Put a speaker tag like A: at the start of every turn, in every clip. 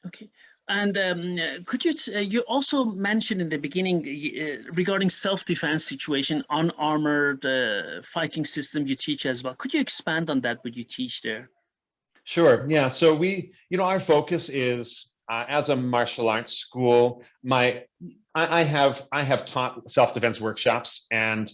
A: Okay. And could you, you also mentioned in the beginning regarding self-defense situation, unarmored fighting system you teach as well. Could you expand on that, what you teach there?
B: Sure. Yeah. So our focus is as a martial arts school. I have taught self-defense workshops, and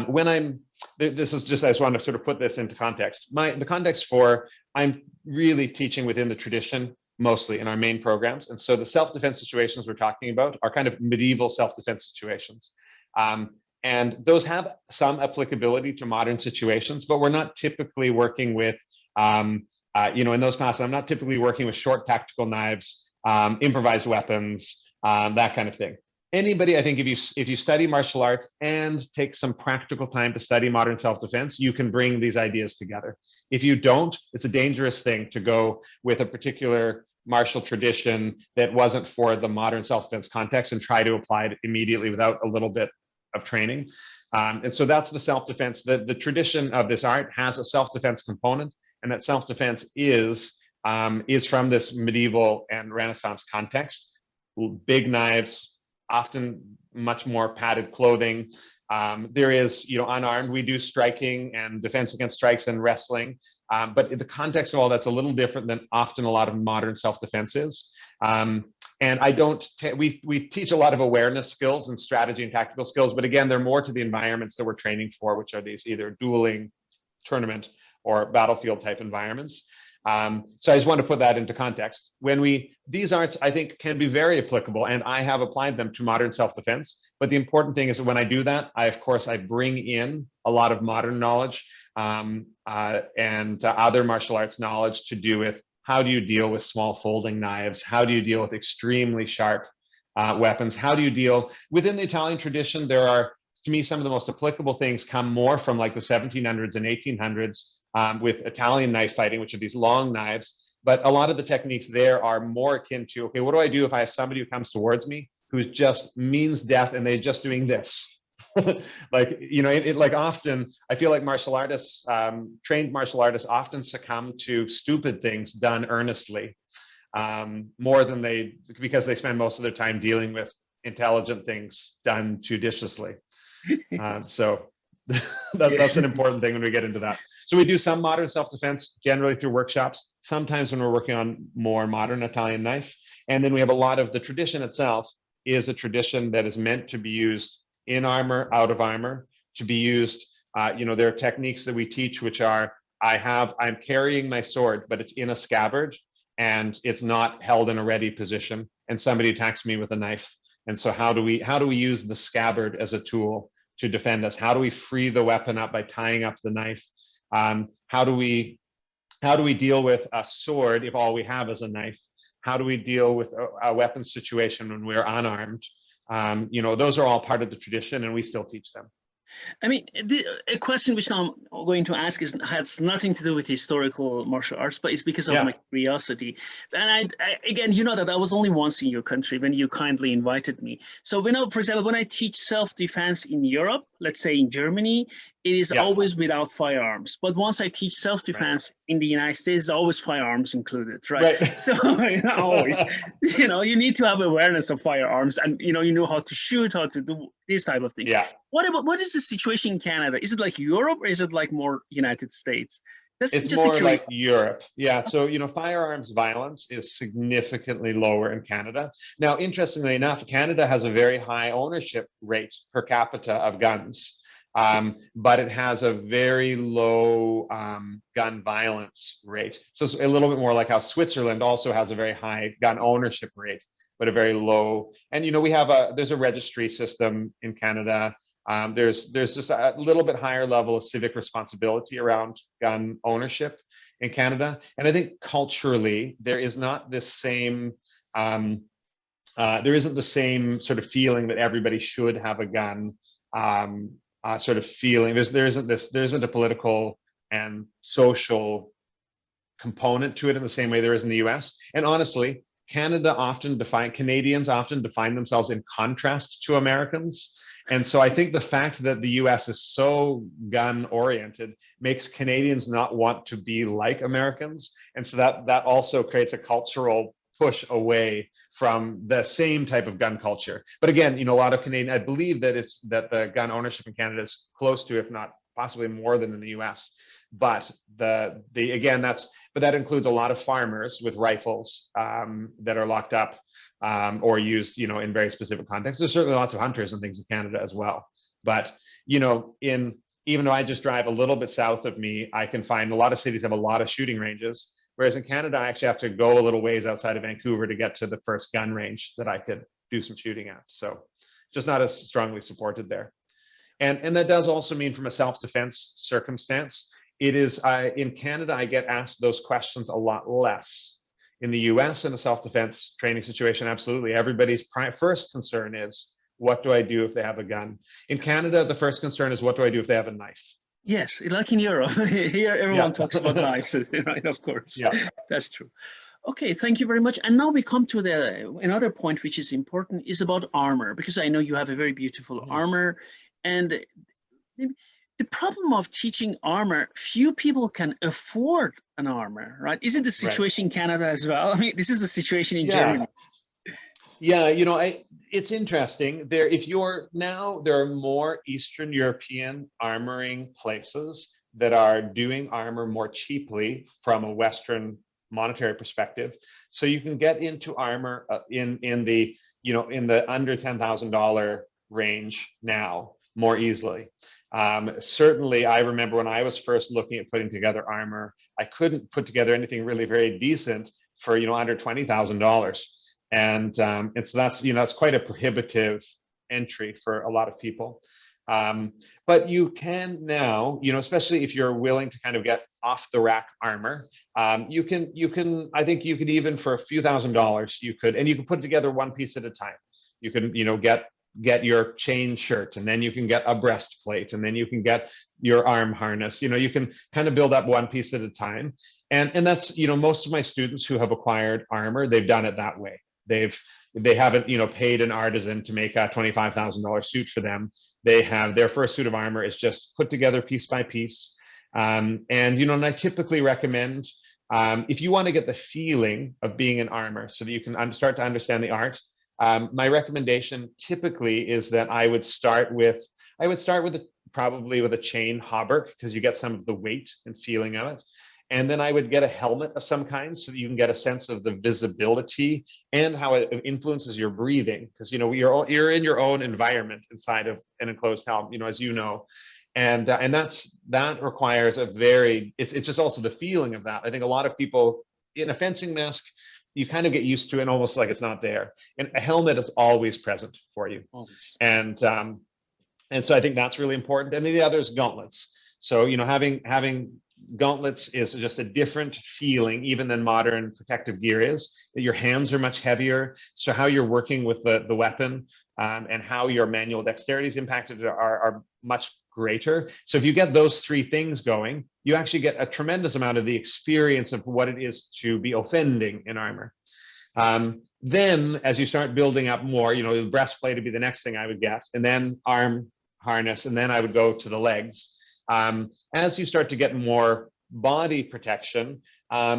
B: when this is just, I just want to sort of put this into context. The context for I'm really teaching within the tradition mostly in our main programs, and so the self-defense situations we're talking about are kind of medieval self-defense situations. And those have some applicability to modern situations, but we're not typically working with in those classes, I'm not typically working with short tactical knives, improvised weapons, that kind of thing. Anybody, I think, if you study martial arts and take some practical time to study modern self-defense, you can bring these ideas together. If you don't, it's a dangerous thing to go with a particular martial tradition that wasn't for the modern self-defense context and try to apply it immediately without a little bit of training. And so that's the self-defense. The tradition of this art has a self-defense component, and that self-defense is from this medieval and Renaissance context. Big knives, often much more padded clothing. There is, unarmed, we do striking and defense against strikes and wrestling. But the context of all that's a little different than often a lot of modern self-defense is. And we teach a lot of awareness skills and strategy and tactical skills, but again, they're more to the environments that we're training for, which are these either dueling, tournament, or battlefield type environments. So I just want to put that into context. These arts, I think, can be very applicable, and I have applied them to modern self-defense. But the important thing is that when I do that, I bring in a lot of modern knowledge and other martial arts knowledge to do with how do you deal with small folding knives? How do you deal with extremely sharp weapons? How do you deal within the Italian tradition? There are, to me, some of the most applicable things come more from like the 1700s and 1800s. With Italian knife fighting, which are these long knives. But a lot of the techniques there are more akin to, okay, what do I do if I have somebody who comes towards me who's just means death and they're just doing this? Often, I feel like martial artists, trained martial artists often succumb to stupid things done earnestly, more than because they spend most of their time dealing with intelligent things done judiciously. So that's an important thing when we get into that. So we do some modern self-defense generally through workshops, sometimes when we're working on more modern Italian knife. And then we have a lot of the tradition itself is a tradition that is meant to be used in armor, out of armor, to be used, there are techniques that we teach, which are, I'm carrying my sword, but it's in a scabbard and it's not held in a ready position and somebody attacks me with a knife. And so how do we use the scabbard as a tool to defend us? How do we free the weapon up by tying up the knife? How do we deal with a sword if all we have is a knife? How do we deal with a weapon situation when we're unarmed? Those are all part of the tradition, and we still teach them.
A: I mean, a question which now I'm going to ask has nothing to do with historical martial arts, but it's because of my curiosity. And again, you know that I was only once in your country when you kindly invited me. So for example, when I teach self-defense in Europe, let's say in Germany, it is always without firearms. But once I teach self-defense in the United States, there's always firearms included, right? So always, you need to have awareness of firearms, and you know how to shoot, how to do these type of things.
B: Yeah.
A: What is the situation in Canada? Is it like Europe or is it like more United States?
B: It's more like Europe. Yeah. So, firearms violence is significantly lower in Canada. Now, interestingly enough, Canada has a very high ownership rate per capita of guns. But it has a very low gun violence rate. So it's a little bit more like how Switzerland also has a very high gun ownership rate, but a very low. And there's a registry system in Canada. There's just a little bit higher level of civic responsibility around gun ownership in Canada. And I think culturally there is not this same. There isn't the same sort of feeling that everybody should have a gun. Sort of feeling. There isn't a political and social component to it in the same way there is in the US. And honestly, Canadians often define themselves in contrast to Americans. And so I think the fact that the US is so gun oriented makes Canadians not want to be like Americans. And so that also creates a cultural push away from the same type of gun culture. But again, a lot of Canadian, I believe that the gun ownership in Canada is close to, if not possibly more than in the US. But that includes a lot of farmers with rifles that are locked up or used, in very specific contexts. There's certainly lots of hunters and things in Canada as well. But, even though I just drive a little bit south of me, I can find a lot of cities have a lot of shooting ranges. Whereas in Canada, I actually have to go a little ways outside of Vancouver to get to the first gun range that I could do some shooting at. So just not as strongly supported there. And that does also mean from a self-defense circumstance, it is, in Canada, I get asked those questions a lot less. In the US, in a self-defense training situation, absolutely. Everybody's first concern is, what do I do if they have a gun? In Canada, the first concern is, what do I do if they have a knife?
A: Yes, like in Europe, here everyone talks about knives, right? Of course, that's true. Okay, thank you very much. And now we come to another point which is important, is about armor, because I know you have a very beautiful armor. And the problem of teaching armor, few people can afford an armor, right? Isn't the situation in Canada as well? I mean, this is the situation in Germany.
B: Yeah, it's interesting. There are more Eastern European armoring places that are doing armor more cheaply from a Western monetary perspective. So you can get into armor in the under $10,000 range now more easily. Certainly, I remember when I was first looking at putting together armor, I couldn't put together anything really very decent for under $20,000. And so that's quite a prohibitive entry for a lot of people. But you can now, especially if you're willing to kind of get off the rack armor, you can, I think you could, even for a few $1,000s, you can put together one piece at a time. You can, get your chain shirt, and then you can get a breastplate, and then you can get your arm harness. You can kind of build up one piece at a time. And that's, most of my students who have acquired armor, they've done it that way. They haven't, paid an artisan to make a $25,000 suit for them. They have their first suit of armor is just put together piece by piece. And I typically recommend, if you want to get the feeling of being in armor so that you can start to understand the art, my recommendation typically is that I would start with probably with a chain hauberk, because you get some of the weight and feeling of it. And then I would get a helmet of some kind so that you can get a sense of the visibility and how it influences your breathing. Because, you're in your own environment inside of an enclosed helmet, as you know. And that requires it's just also the feeling of that. I think a lot of people in a fencing mask, you kind of get used to it almost like it's not there. And a helmet is always present for you. Always. And so I think that's really important. And then the other is gauntlets. So, having gauntlets is just a different feeling even than modern protective gear is. Your hands are much heavier. So how you're working with the weapon and how your manual dexterity is impacted are much greater. So if you get those three things going, you actually get a tremendous amount of the experience of what it is to be offending in armor. Then as you start building up more, the breastplate would be the next thing I would get, and then arm harness, and then I would go to the legs. As you start to get more body protection,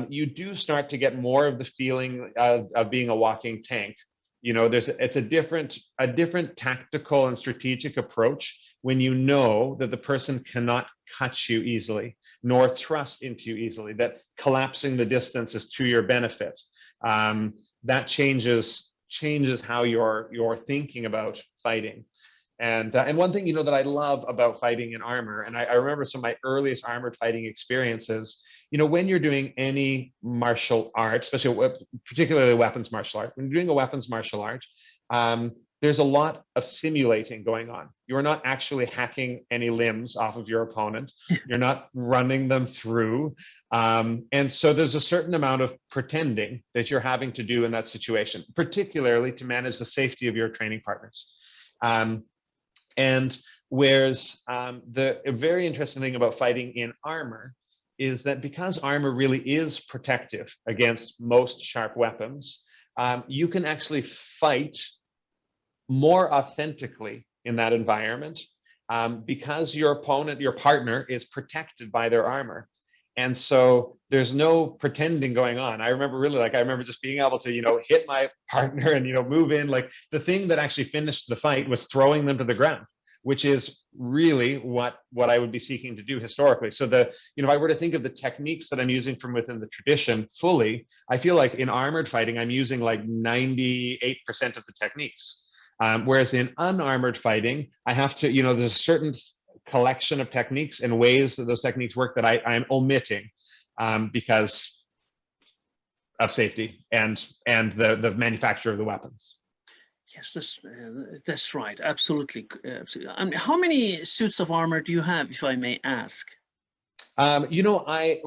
B: you do start to get more of the feeling of being a walking tank. It's a different tactical and strategic approach when you know that the person cannot cut you easily, nor thrust into you easily, that collapsing the distance is to your benefit. That changes how you're thinking about fighting. And one thing, that I love about fighting in armor, and I remember some of my earliest armored fighting experiences, when you're doing any martial art, especially particularly weapons martial art, when you're doing a weapons martial art, there's a lot of simulating going on. You're not actually hacking any limbs off of your opponent. You're not running them through. And so there's a certain amount of pretending that you're having to do in that situation, particularly to manage the safety of your training partners. And whereas the very interesting thing about fighting in armor is that because armor really is protective against most sharp weapons, you can actually fight more authentically in that environment because your opponent, your partner, is protected by their armor. And so there's no pretending going on. I remember really, like, I remember just being able to, hit my partner and, move in. Like, the thing that actually finished the fight was throwing them to the ground, which is really what I would be seeking to do historically. So if I were to think of the techniques that I'm using from within the tradition fully, I feel like in armored fighting, I'm using like 98% of the techniques. Whereas in unarmored fighting, I have to, there's a certain collection of techniques and ways that those techniques work that I'm omitting because of safety and the manufacture of the weapons.
A: Yes, that's right. Absolutely. How many suits of armor do you have, if I may ask?
B: I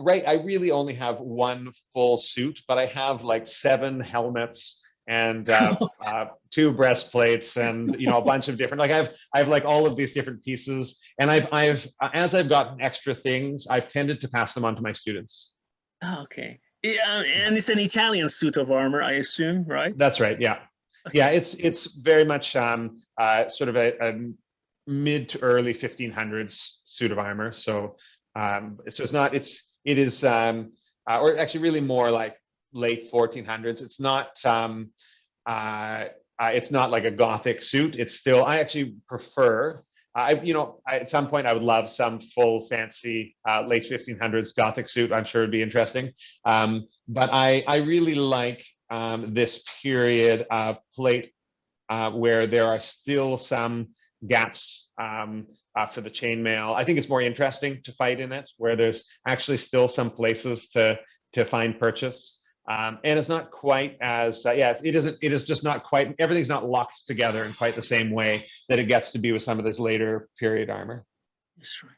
B: really only have one full suit, but I have like 7 helmets and 2 breastplates and a bunch of different, like I have like all of these different pieces, and I've as I've gotten extra things, I've tended to pass them on to my students.
A: Okay. And it's an Italian suit of armor, I assume, right?
B: That's right. Yeah. Okay. Yeah, it's very much sort of a mid to early 1500s suit of armor. So it is or actually really more like late 1400s. It's not like a Gothic suit. It's still, I actually prefer, at some point I would love some full fancy late 1500s Gothic suit. I'm sure it'd be interesting. But I really like this period of plate where there are still some gaps for the chainmail. I think it's more interesting to fight in it, where there's actually still some places to find purchase. And it's not quite as, it is just not quite, everything's not locked together in quite the same way that it gets to be with some of this later period armor.
A: That's right.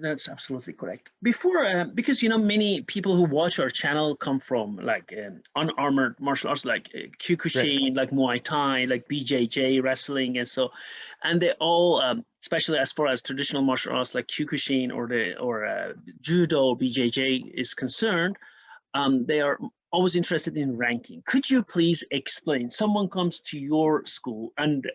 A: That's absolutely correct. Before, because many people who watch our channel come from like unarmored martial arts, like Kyokushin, like Muay Thai, like BJJ wrestling, and they all, especially as far as traditional martial arts like Kyokushin or Judo, BJJ is concerned, they are always interested in ranking. Could you please explain? Someone comes to your school and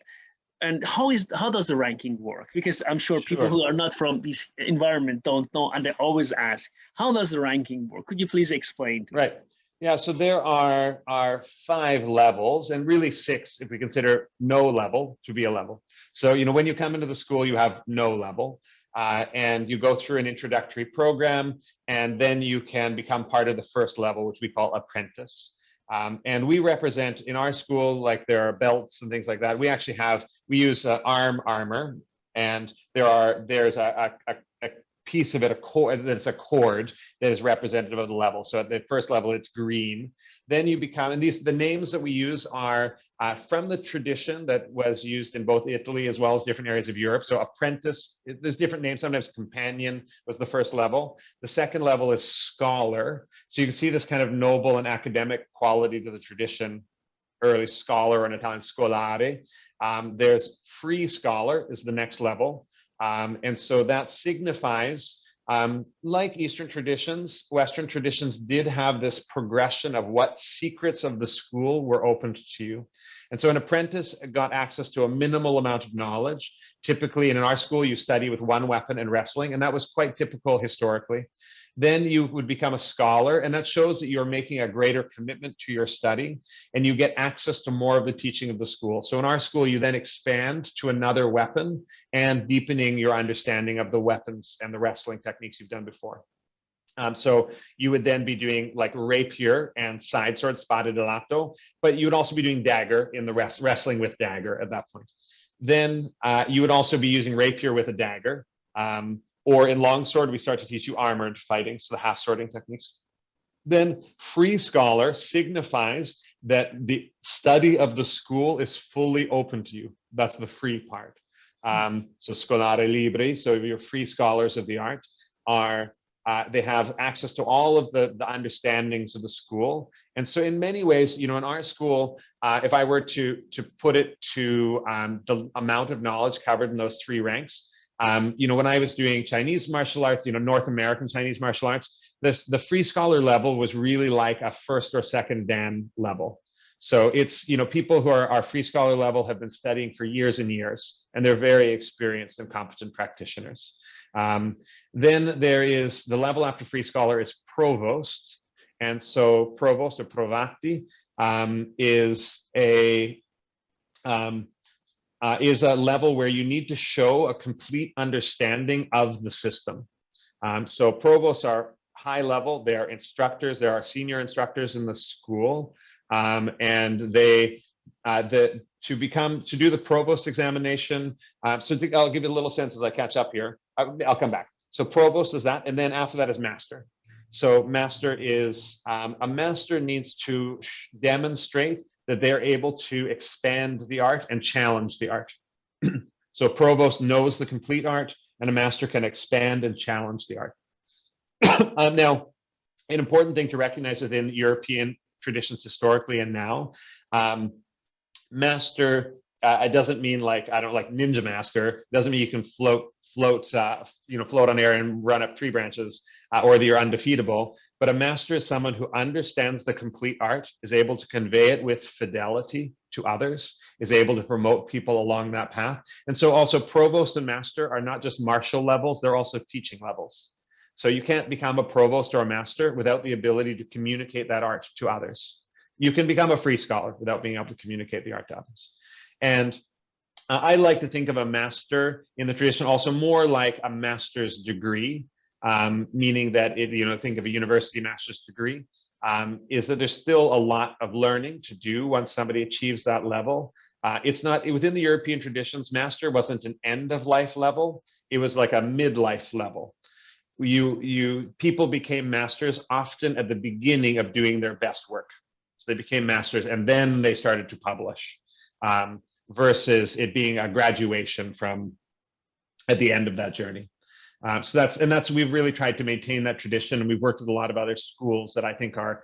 A: how does the ranking work? Because I'm sure people who are not from this environment don't know, and they always ask, how does the ranking work? Could you please explain?
B: Right. Yeah, so there are 5 levels, and really 6 if we consider no level to be a level. So, when you come into the school, you have no level, and you go through an introductory program, and then you can become part of the first level, which we call apprentice. And we represent in our school, like there are belts and things like that. We use armor, and there's a piece of it, that's a cord that is representative of the level. So at the first level, it's green. Then you become, and the names that we use are from the tradition that was used in both Italy as well as different areas of Europe. So apprentice, there's different names. Sometimes companion was the first level. The second level is scholar. So you can see this kind of noble and academic quality to the tradition, early scholar, in Italian scolare. There's free scholar is the next level. And so that signifies, like Eastern traditions, Western traditions did have this progression of what secrets of the school were opened to you. And so an apprentice got access to a minimal amount of knowledge. Typically, in our school, you study with 1 weapon and wrestling, and that was quite typical historically. Then you would become a scholar, and that shows that you're making a greater commitment to your study, and you get access to more of the teaching of the school. So in our school, you then expand to another weapon and deepening your understanding of the weapons and the wrestling techniques you've done before. So you would then be doing like rapier and side sword, spada di lato, but you would also be doing dagger in the wrestling with dagger at that point. Then you would also be using rapier with a dagger. Or in longsword, we start to teach you armored fighting, so the half swording techniques. Then free scholar signifies that the study of the school is fully open to you. That's the free part. So scolare liberi, so your free scholars of the art are, they have access to all of the understandings of the school. And so in many ways, in our school, if I were to put it to the amount of knowledge covered in those 3 ranks, when I was doing Chinese martial arts, North American Chinese martial arts, the free scholar level was really like a first or second Dan level. So it's, people who are free scholar level have been studying for years and years, and they're very experienced and competent practitioners. Then there is the level after free scholar is provost. And so provost or provati is a level where you need to show a complete understanding of the system. So provosts are high level, they're instructors, there are senior instructors in the school, and they, to do the provost examination, so I'll give you a little sense as I catch up here. I'll come back. So provost is that, and then after that is master. So master is, a master needs to demonstrate that they're able to expand the art and challenge the art. So provost knows the complete art, and a master can expand and challenge the art. Now, an important thing to recognize within European traditions historically and now, master, it doesn't mean like, I don't like ninja master, it doesn't mean you can float on air and run up tree branches, or that you're undefeatable. But a master is someone who understands the complete art, is able to convey it with fidelity to others, is able to promote people along that path. And so also provost and master are not just martial levels, they're also teaching levels. So you can't become a provost or a master without the ability to communicate that art to others. You can become a free scholar without being able to communicate the art to others. And I like to think of a master in the tradition also more like a master's degree, meaning that think of a university master's degree, is that there's still a lot of learning to do once somebody achieves that level. It's not, within the European traditions, master wasn't an end of life level, it was like a midlife level. People became masters often at the beginning of doing their best work. So they became masters and then they started to publish, versus it being a graduation from at the end of that journey. So we've really tried to maintain that tradition, and we've worked with a lot of other schools that I think are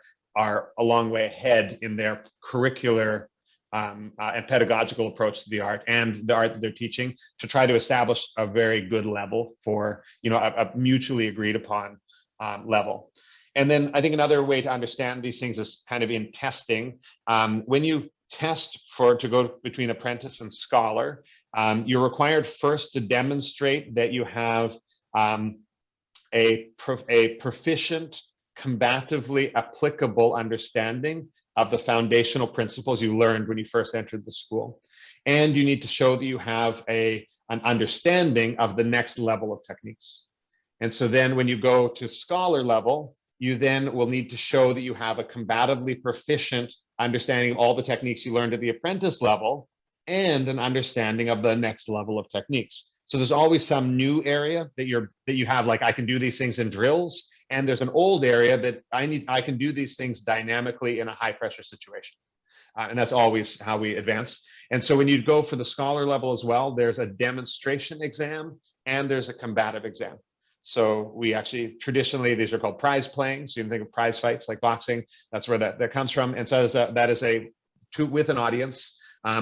B: a long way ahead in their curricular and pedagogical approach to the art and the art that they're teaching, to try to establish a very good level for a mutually agreed upon level. And then I think another way to understand these things is kind of in testing. When you test to go between apprentice and scholar, you're required first to demonstrate that you have a proficient, combatively applicable understanding of the foundational principles you learned when you first entered the school. And you need to show that you have an understanding of the next level of techniques. And so then when you go to scholar level, you then will need to show that you have a combatively proficient understanding of all the techniques you learned at the apprentice level and an understanding of the next level of techniques. So there's always some new area that you have, like I can do these things in drills, and there's an old area that I can do these things dynamically in a high pressure situation. And that's always how we advance. And so when you go for the scholar level as well, there's a demonstration exam and there's a combative exam. So we actually, traditionally, these are called prize playing. So you can think of prize fights like boxing. That's where that comes from. And so that is with an audience,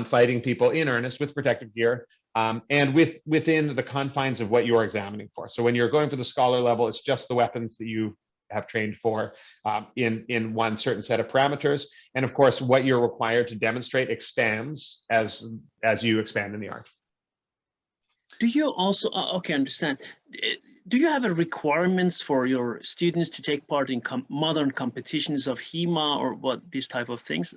B: fighting people in earnest with protective gear, and within the confines of what you're examining for. So when you're going for the scholar level, it's just the weapons that you have trained for in one certain set of parameters. And of course, what you're required to demonstrate expands as you expand in the art.
A: Do you also, okay, understand. Do you have requirements for your students to take part in modern competitions of HEMA or what these type of things?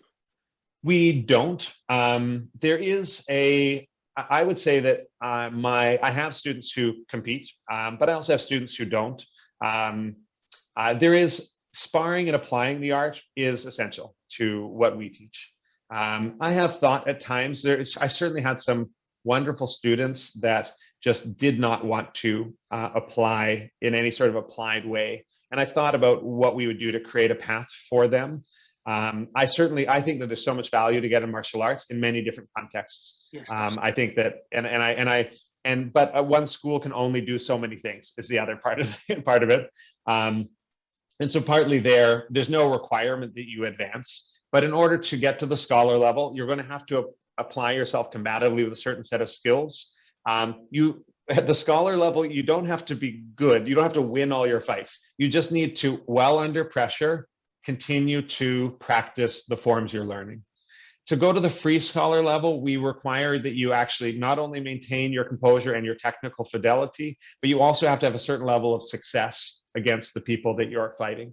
B: We don't. There is I would say that I have students who compete, but I also have students who don't. There is sparring and applying the art is essential to what we teach. I have thought at times, I certainly had some wonderful students that just did not want to apply in any sort of applied way. And I thought about what we would do to create a path for them. I think that there's so much value to get in martial arts in many different contexts. Yes, I think that, but one school can only do so many things is the other part of it. And so partly there's no requirement that you advance, but in order to get to the scholar level, you're going to have to apply yourself combatively with a certain set of skills. At the scholar level, you don't have to be good. You don't have to win all your fights. You just need to, while under pressure, continue to practice the forms you're learning. To go to the free scholar level, we require that you actually not only maintain your composure and your technical fidelity, but you also have to have a certain level of success against the people that you're fighting.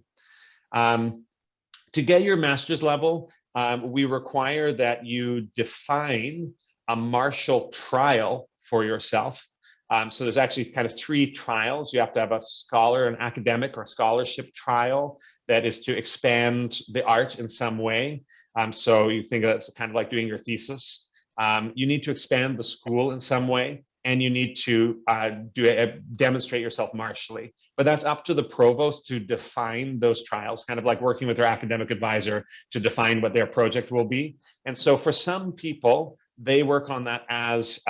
B: To get your master's level, we require that you define a martial trial for yourself. So there's actually kind of 3 trials. You have to have a scholar, an academic or scholarship trial that is to expand the art in some way. So you think that's kind of like doing your thesis. You need to expand the school in some way, and you need to demonstrate yourself martially. But that's up to the provost to define those trials, kind of like working with their academic advisor to define what their project will be. And so for some people, they work on that as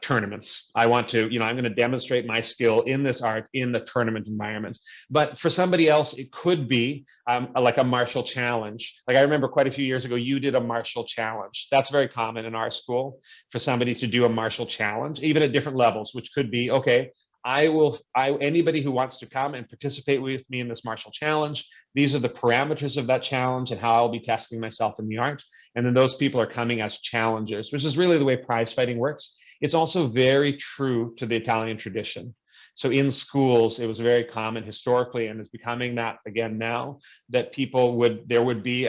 B: tournaments. I want to, I'm going to demonstrate my skill in this art in the tournament environment. But for somebody else, it could be like a martial challenge. Like I remember quite a few years ago, you did a martial challenge. That's very common in our school for somebody to do a martial challenge, even at different levels, which could be, okay, anybody who wants to come and participate with me in this martial challenge, these are the parameters of that challenge and how I'll be testing myself in the art. And then those people are coming as challengers, which is really the way prize fighting works. It's also very true to the Italian tradition. So in schools, it was very common historically, and it's becoming that again now, that there would be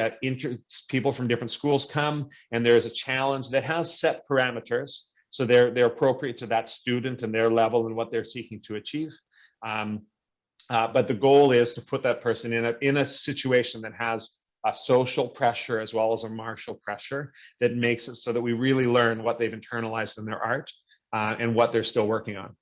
B: people from different schools come, and there's a challenge that has set parameters. So they're appropriate to that student and their level and what they're seeking to achieve. But the goal is to put that person in a situation that has a social pressure as well as a martial pressure that makes it so that we really learn what they've internalized in their art and what they're still working on.